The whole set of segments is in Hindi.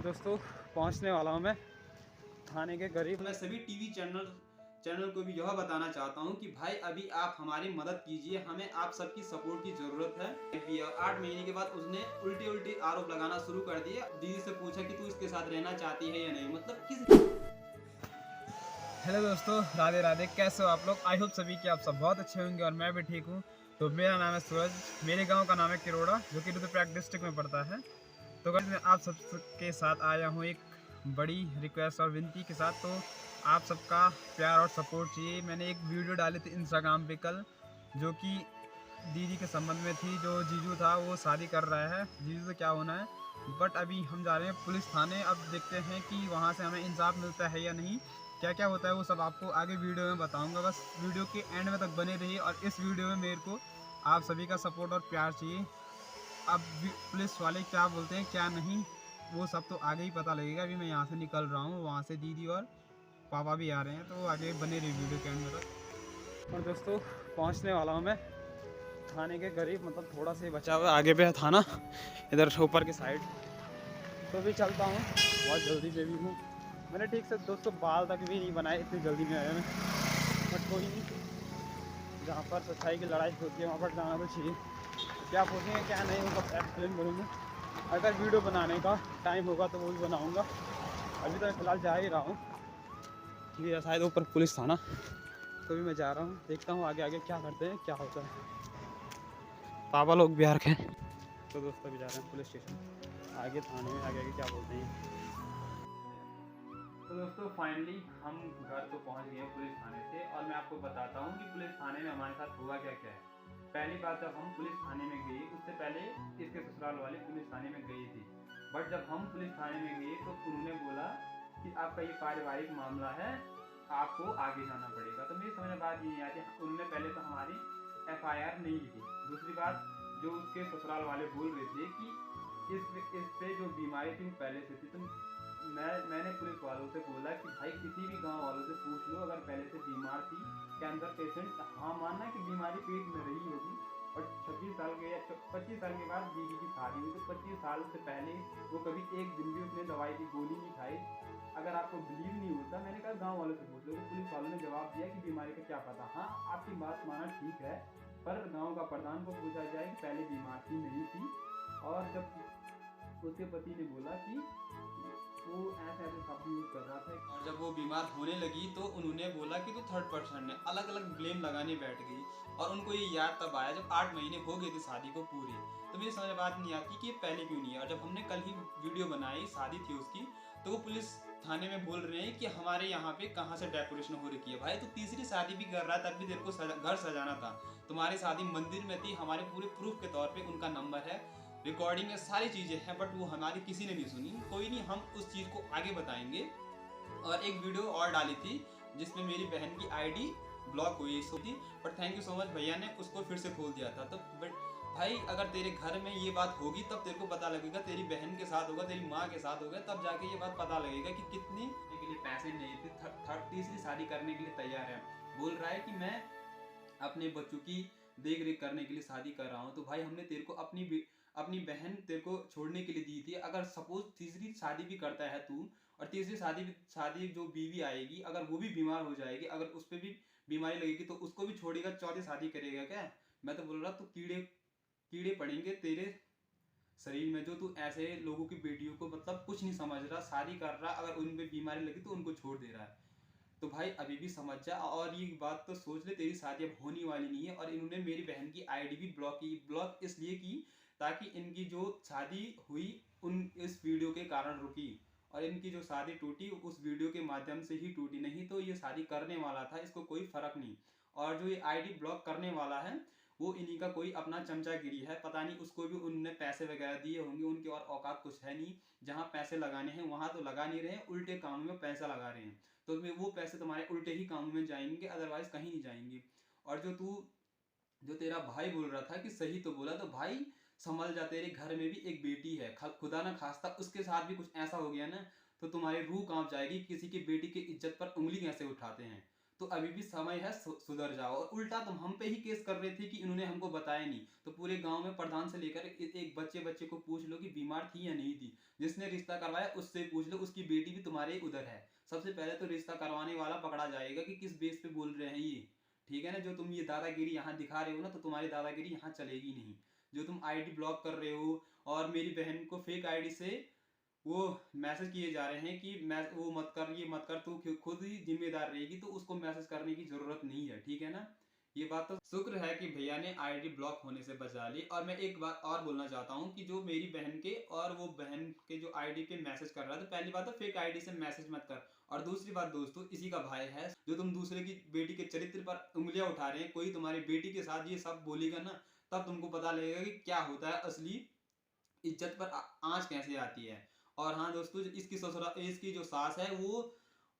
दोस्तों पहुंचने वाला हूं मैं थाने के करीब। मैं सभी टीवी चैनल को भी यह बताना चाहता हूं कि भाई अभी आप हमारी मदद कीजिए, हमें आप सबकी सपोर्ट की जरूरत है। 8 महीने के बाद उसने उल्टे आरोप लगाना शुरू कर दिए। दीदी से पूछा कि तू इसके साथ रहना चाहती है या नहीं, मतलब किस। हेलो दोस्तों, राधे राधे। कैसे हो आप लोग? आई होप सभी कि आप सब बहुत अच्छे होंगे और मैं भी ठीक हूँ। तो मेरा नाम है सूरज, मेरे गांव का नाम है किरोड़ा, जो कि रुद्रप्रयाग डिस्ट्रिक्ट में पड़ता है। तो गाइस मैं आप सबके साथ आया हूँ एक बड़ी रिक्वेस्ट और विनती के साथ। तो आप सबका प्यार और सपोर्ट चाहिए। मैंने एक वीडियो डाली थी इंस्टाग्राम पे कल, जो कि दीदी के संबंध में थी। जो जीजू था वो शादी कर रहा है, जीजू से क्या होना है। बट अभी हम जा रहे हैं पुलिस थाने। अब देखते हैं कि वहाँ से हमें इंसाफ मिलता है या नहीं, क्या क्या होता है वो सब आपको आगे वीडियो में बताऊंगा। बस वीडियो के एंड में तक बने रहिए। और इस वीडियो में मेरे को आप सभी का सपोर्ट और प्यार चाहिए। अब पुलिस वाले क्या बोलते हैं क्या नहीं, वो सब तो आगे ही पता लगेगा। अभी मैं यहाँ से निकल रहा हूँ, वहाँ से दीदी और पापा भी आ रहे हैं, तो आगे बने रहिए वीडियो के एंड में तक। और दोस्तों पहुँचने वाला हूँ मैं थाने के करीब, मतलब थोड़ा सा बचा हुआ आगे पे है थाना, इधर ऊपर की साइड। तो भी चलता हूँ, बहुत जल्दी पे भी हूँ। मैंने ठीक से दोस्तों बाल तक भी नहीं बनाए, इतनी जल्दी में आया मैं। बट कोई नहीं, जहाँ पर सच्चाई की लड़ाई होती है वहाँ पर जाना तो चाहिए। क्या पूछेंगे क्या नहीं होगा एक्सप्लेन करूँगा। अगर वीडियो बनाने का टाइम होगा तो वो भी बनाऊँगा। अभी तो मैं फ़िलहाल जा ही रहा हूँ, ये शायद ऊपर पुलिस थाना। तो भी मैं जा रहा हूँ, देखता हूँ आगे आगे क्या करते हैं, क्या होता है। पापा लोग भी आ रखे हैं। तो दोस्तों भी जा रहे हैं पुलिस स्टेशन, आगे थाने में आगे आगे क्या बोलते हैं। तो दोस्तों फाइनली हम घर तो पहुंच गए पुलिस थाने से। और मैं आपको बताता हूं कि पुलिस थाने में हमारे साथ हुआ क्या क्या है। पहली बात, जब हम पुलिस थाने में गए उससे पहले इसके ससुराल वाले पुलिस थाने में गई थी। बट जब हम पुलिस थाने में गए तो उन्होंने बोला कि आपका ये पारिवारिक मामला है, आपको आगे जाना पड़ेगा। तो मेरी समझ में बात ये नहीं आती। उन्होंने पहले तो हमारी FIR नहीं की। दूसरी बात, जो उसके ससुराल वाले बोल रहे थे कि इस पे जो बीमारी थी पहले से थी। तो मैंने पुलिस वालों से बोला कि भाई किसी भी गांव वालों से पूछ लो, अगर पहले से बीमार थी, कैंसर पेशेंट, हाँ मानना कि बीमारी पेट में रही होगी। और 25 साल के बाद दीदी की शादी हुई, तो 25 साल से पहले वो कभी एक दिन भी उसने दवाई की गोली नहीं खाई। अगर आपको बिलीव नहीं होता, मैंने कहा गांव वालों से पूछ लो। तो पुलिस वालों ने जवाब दिया कि बीमारी का क्या पता। हाँ आपकी बात माना ठीक है, पर गांव का प्रधान को पूछा जाए कि पहले बीमार थी नहीं थी। और जब उसके पति ने बोला कि वो ऐसे ऐसे शब्द यूज कर रहा था। और जब वो बीमार होने लगी तो उन्होंने बोला कि तो थर्ड पर्सन ने अलग अलग ब्लेम लगाने बैठ गई। और उनको ये याद तब आया जब 8 महीने हो गए थे शादी को पूरी। तो मेरी समझ बात नहीं आती कि ये पहले क्यों नहीं है। और जब हमने कल ही वीडियो बनाई, शादी थी उसकी, तो वो पुलिस थाने में बोल रहे हैं कि हमारे यहाँ पे कहाँ से डेकोरेशन हो रखी है। भाई तो तीसरी शादी भी कर रहा है, तब भी तेरे को घर सजाना था। तुम्हारी शादी मंदिर में थी, हमारे पूरे प्रूफ के तौर पे उनका नंबर है, रिकॉर्डिंग है, सारी चीज़ें हैं। बट वो हमारी किसी ने नहीं सुनी। कोई नहीं, हम उस चीज़ को आगे बताएंगे। और एक वीडियो और डाली थी जिसमें मेरी बहन की ID ब्लॉक हुई थी, but thank you so much, भैया ने उसको फिर से खोल दिया था। तो बट भाई अगर तेरे घर में ये बात होगी तब तेरे को पता लगेगा, तेरी बहन के साथ होगा, तेरी माँ के साथ होगा, तब जाके ये बात पता लगेगा कि कितनी के लिए पैसे नहीं थे। तीसरी शादी करने के लिए तैयार है। बोल रहा है कि मैं अपने बच्चों की देख रेख करने के लिए शादी कर रहा हूँ। तो भाई हमने तेरे को अपनी बहन तेरे को छोड़ने के लिए दी थी। अगर सपोज तीसरी शादी भी करता है तू, और तीसरी शादी जो बीवी आएगी अगर वो भी बीमार हो जाएगी, अगर उस पर भी बीमारी लगेगी तो उसको भी छोड़ेगा, चौथी शादी करेगा क्या? मैं तो बोल रहा तो कीड़े पड़ेंगे तेरे शरीर में, जो तू ऐसे लोगों की बेटियों को मतलब कुछ नहीं समझ रहा, शादी कर रहा, अगर उन पर बीमारी लगी तो उनको छोड़ दे रहा है। तो भाई अभी भी समझ जा। और ये बात तो सोच ले, तेरी शादी अब होने वाली नहीं है। और इन्होंने मेरी बहन की ID भी ब्लॉक की। ब्लॉक इसलिए की ताकि इनकी जो शादी हुई उन इस वीडियो के कारण रुकी, और इनकी जो शादी टूटी उस वीडियो के माध्यम से ही टूटी, नहीं तो ये शादी करने वाला था, इसको कोई फर्क नहीं। और जो ये ID ब्लॉक करने वाला है वो इन्हीं का कोई अपना चमचागिरी है, पता नहीं उसको भी उनने पैसे वगैरह दिए होंगे, उनके और औकात कुछ है नहीं। जहाँ पैसे लगाने हैं वहां तो लगा नहीं रहे, उल्टे कामों में पैसा लगा रहे हैं। तो वो पैसे तुम्हारे उल्टे ही कामों में जाएंगे, अदरवाइज कहीं नहीं जाएंगे। और जो तेरा भाई बोल रहा था कि सही तो बोला, तो भाई संभल जा, तेरे घर में भी एक बेटी है, खुदा ना खास्ता उसके साथ भी कुछ ऐसा हो गया ना तो तुम्हारी रूह कांप जाएगी। किसी की बेटी की इज्जत पर उंगली कैसे उठाते हैं। तो अभी भी समय है, सुधर जाओ। और उल्टा तुम हम पे ही केस कर रहे थे कि इन्होंने हमको बताया नहीं। तो पूरे गांव में प्रधान से लेकर एक बच्चे को पूछ लो कि बीमार थी या नहीं थी, जिसने रिश्ता करवाया उससे पूछ लो, उसकी बेटी भी तुम्हारे उधर है। सबसे पहले तो रिश्ता करवाने वाला पकड़ा जाएगा कि किस बेस पे बोल रहे हैं ये, ठीक है ना। जो तुम ये दादागिरी यहाँ दिखा रहे हो ना, तो तुम्हारी दादागिरी यहाँ चलेगी नहीं। जो तुम आईडी ब्लॉक कर रहे हो और मेरी बहन को फेक आईडी से वो मैसेज किए जा रहे हैं कि मैं वो मत कर, ये मत कर, तू खुद ही जिम्मेदार रहेगी, तो उसको मैसेज करने की जरूरत नहीं है, ठीक है ना। ये बात तो शुक्र है कि भैया ने आईडी ब्लॉक होने से बचा ली। और मैं एक बात और बोलना चाहता हूँ कि जो मेरी बहन के और वो बहन के जो आईडी पे मैसेज कर रहा है, तो पहली बात तो फेक आईडी से मैसेज मत कर। और दूसरी बात दोस्तों, इसी का भाई है जो तुम दूसरे की बेटी के चरित्र पर उंगलियां उठा रहे हैं। कोई तुम्हारी बेटी के साथ ये सब बोलेगा ना, तब तुमको पता लगेगा कि क्या होता है, असली इज्जत पर आंच कैसे आती है। और हाँ दोस्तों, इसकी ससुरा इसकी जो सास है वो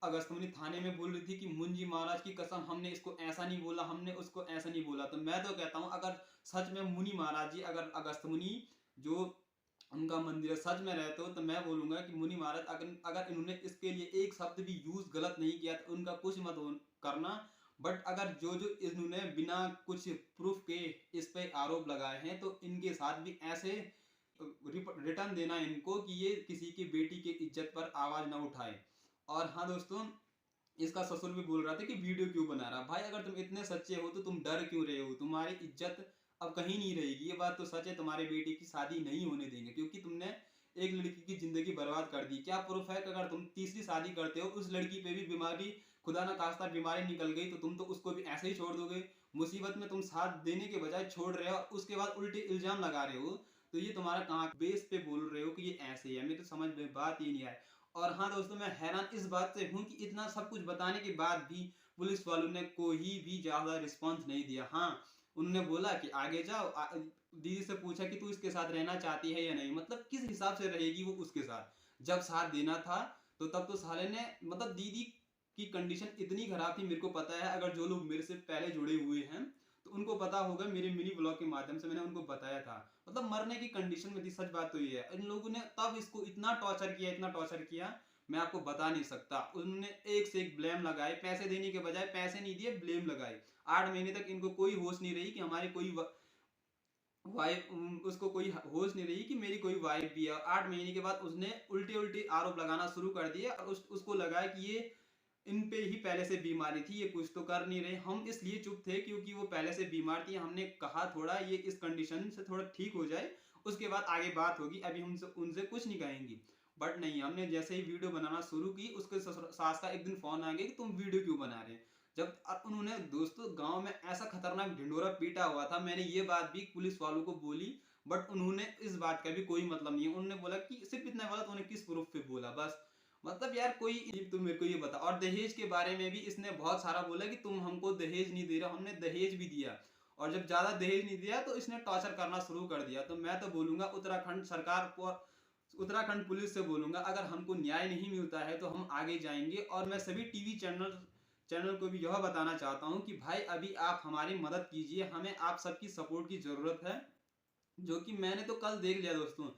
अगस्तमुनि थाने में बोल रही थी कि मुंजी महाराज की कसम, हमने इसको ऐसा नहीं बोला, हमने उसको ऐसा नहीं बोला। तो मैं तो कहता हूँ, अगर सच में मुनि महाराज जी, अगर अगस्त मुनि जो उनका मंदिर है सच में रहते हो, तो मैं बोलूंगा कि मुनि महाराज अगर इन्होंने इसके लिए एक शब्द भी यूज गलत नहीं किया तो उनका कुछ मत करना। बट अगर जो जो इन्होंने बिना कुछ प्रूफ के इस पे आरोप लगाए हैं, तो इनके साथ भी ऐसे रिटर्न देना इनको कि ये किसी की बेटी की इज्जत पर आवाज ना उठाए। और हाँ दोस्तों, इसका ससुर भी बोल रहा था कि वीडियो क्यों बना रहा। भाई अगर तुम इतने सच्चे हो तो तुम डर क्यों रहे हो, तुम्हारी इज्जत अब कहीं नहीं रहेगी। ये बात तो सच है, तुम्हारे बेटे की शादी नहीं होने देंगे, क्योंकि तुमने एक लड़की की जिंदगी बर्बाद कर दी। क्या प्रूफ है कि अगर तुम तीसरी शादी करते हो, उस लड़की पे भी बीमारी, खुदा ना खास्ता बीमारी निकल गई, तो तुम तो उसको भी ऐसे ही छोड़ दोगे। मुसीबत में तुम साथ देने के बजाय छोड़ रहे हो और उसके बाद उल्टे इल्जाम लगा रहे हो। तो ये तुम्हारा कहाँ बेस पे बोल रहे हो कि ये ऐसे है, मेरे तो समझ में बात ही नहीं आई। और हाँ दोस्तों, मैं हैरान इस बात से हूँ कि इतना सब कुछ बताने के बाद भी पुलिस वालों ने कोई भी ज्यादा रिस्पॉन्स नहीं दिया। हाँ, उन्होंने बोला कि आगे जाओ, दीदी से पूछा कि तू इसके साथ रहना चाहती है या नहीं। मतलब किस हिसाब से रहेगी वो उसके साथ, जब साथ देना था तो तब तो साले ने, मतलब दीदी की कंडीशन इतनी खराब थी, मेरे को पता है। अगर जो लोग मेरे से पहले जुड़े हुए हैं तो उनको पता होगा, मेरे मिनी ब्लॉग के माध्यम से मैंने उनको बताया था। मतलब मरने की कंडीशन में थी, सच बात तो ये है। इन लोगों ने तब इसको इतना टॉर्चर किया, इतना टॉर्चर किया, मैं आपको बता नहीं सकता। उन्होंने एक से एक ब्लेम लगाए, पैसे देने के बजाय पैसे नहीं दिए, ब्लेम लगाए। 8 महीने तक इनको कोई होश नहीं रही कि हमारी कोई वाइफ, उसको कोई होश नहीं रही कि मेरी कोई वाइफ भी है। 8 महीने के बाद उसने उल्टे उल्टे आरोप लगाना शुरू कर दिए और उसको लगा कि ये इन पे ही पहले से बीमारी थी, ये कुछ तो कर नहीं रहे। हम इसलिए चुप थे क्योंकि वो पहले से बीमार थी। हमने कहा थोड़ा ये इस कंडीशन से थोड़ा ठीक हो जाए, उसके बाद आगे बात होगी, अभी हम उनसे कुछ नहीं कहेंगे। बट नहीं, हमने जैसे ही वीडियो बनाना शुरू की, उसके सास का एक दिन फोन आ गया कि तुम वीडियो क्यों बना रहे हैं। जब उन्होंने दोस्तों गांव में ऐसा खतरनाक ढिंडोरा पीटा हुआ था, मैंने ये बात भी पुलिस वालों को बोली, बट उन्होंने इस बात का भी कोई मतलब नहीं है। उन्होंने बोला कि सिर्फ इतना बोला, तो उन्हें किस प्रूफ पे बोला, बस। मतलब यार कोई, तुम मेरे को ये बता। और दहेज के बारे में भी इसने बहुत सारा बोला कि तुम हमको दहेज नहीं दे रहे, हमने दहेज भी दिया। और जब ज्यादा दहेज नहीं दिया तो इसने टॉर्चर करना शुरू कर दिया। तो मैं तो बोलूंगा उत्तराखंड सरकार को, उत्तराखंड पुलिस से बोलूंगा, अगर हमको न्याय नहीं मिलता है तो हम आगे जाएंगे। और मैं सभी टीवी चैनल को भी यह बताना चाहता हूं कि भाई अभी आप हमारी मदद कीजिए, हमें आप सबकी सपोर्ट की जरूरत है। जो कि मैंने तो कल देख लिया दोस्तों,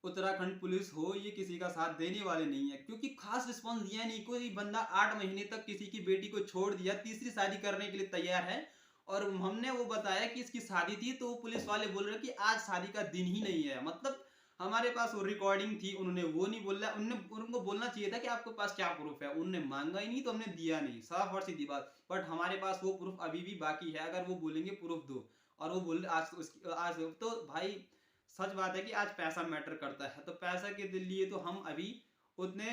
उत्तराखंड पुलिस हो ये किसी का साथ देने वाले नहीं है, क्योंकि खास रिस्पांस दिया नहीं। कोई बंदा 8 महीने तक किसी की बेटी को छोड़ दिया, तीसरी शादी करने के लिए तैयार है। और हमने वो बताया कि इसकी शादी थी, तो पुलिस वाले बोल रहे कि आज शादी का दिन ही नहीं है। मतलब हमारे पास वो रिकॉर्डिंग थी, उन्होंने वो नहीं बोला। उनको बोलना चाहिए था कि आपके पास क्या प्रूफ है। उन्होंने मांगा ही नहीं तो हमने दिया नहीं, साफ और सीधी बात। बट हमारे पास वो प्रूफ अभी भी बाकी है, अगर वो बोलेंगे प्रूफ दो। और वो बोल आज तो भाई सच बात है कि आज पैसा मैटर करता है। तो पैसा के लिए तो हम अभी उतने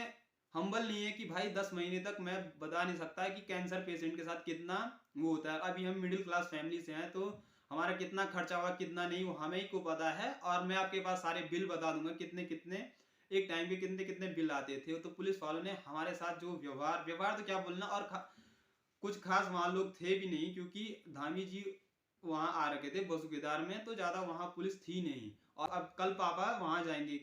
हम्बल नहीं है कि भाई 10 महीने तक मैं बता नहीं सकता कि कैंसर पेशेंट के साथ कितना वो होता है। अभी हम मिडिल क्लास फैमिली से हैं, तो हमारा कितना खर्चा हुआ कितना नहीं वो हमें ही को पता है। और मैं आपके पास सारे बिल बता दूंगा, कितने कितने एक टाइम के कितने कितने बिल आते थे। तो पुलिस वालों ने हमारे साथ जो व्यवहार तो क्या बोलना। और कुछ खास वहां लोग थे भी नहीं, क्योंकि धामी जी वहां आ रखे थे बसुकेदार में, तो ज्यादा वहां पुलिस थी नहीं। और अब कल पापा वहां जाएंगे,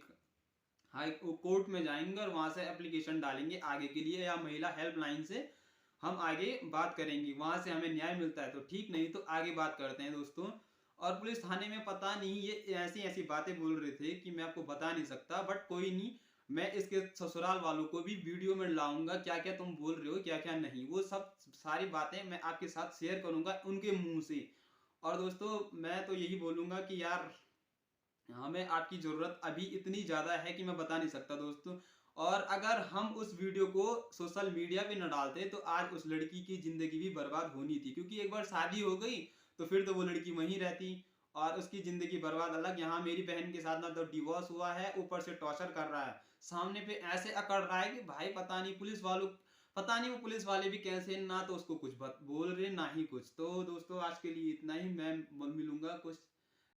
हाई कोर्ट में जाएंगे और वहां से एप्लीकेशन डालेंगे आगे के लिए, या महिला हेल्पलाइन से हम आगे बात करेंगे। वहां से हमें न्याय मिलता है तो ठीक, नहीं तो आगे बात करते हैं दोस्तों। और पुलिस थाने में पता नहीं ये ऐसी ऐसी बातें बोल रहे थे कि मैं आपको बता नहीं सकता। बट कोई नहीं, मैं इसके ससुराल वालों को भी वीडियो में लाऊंगा, क्या क्या तुम बोल रहे हो क्या क्या नहीं, वो सब सारी बातें मैं आपके साथ शेयर करूंगा उनके मुंह से। और दोस्तों मैं तो यही बोलूंगा कि यार हमें आपकी ज़रूरत अभी इतनी ज़्यादा है कि मैं बता नहीं सकता दोस्तों। और अगर हम उस वीडियो को सोशल मीडिया पे न डालते तो आज उस लड़की की ज़िंदगी भी बर्बाद होनी थी, क्योंकि एक बार शादी हो गई तो फिर तो वो लड़की वहीं रहती और उसकी ज़िंदगी बर्बाद अलग। यहाँ मेरी बहन के साथ ना तो डिवोर्स हुआ है, ऊपर से टॉर्चर कर रहा है, सामने पे ऐसे अकड़ रहा है कि भाई पता नहीं पुलिस वालों, पता नहीं वो पुलिस वाले भी कैसे, ना तो उसको कुछ बोल रहे ना ही कुछ। तो दोस्तों आज के लिए इतना ही, मैं मिलूंगा कुछ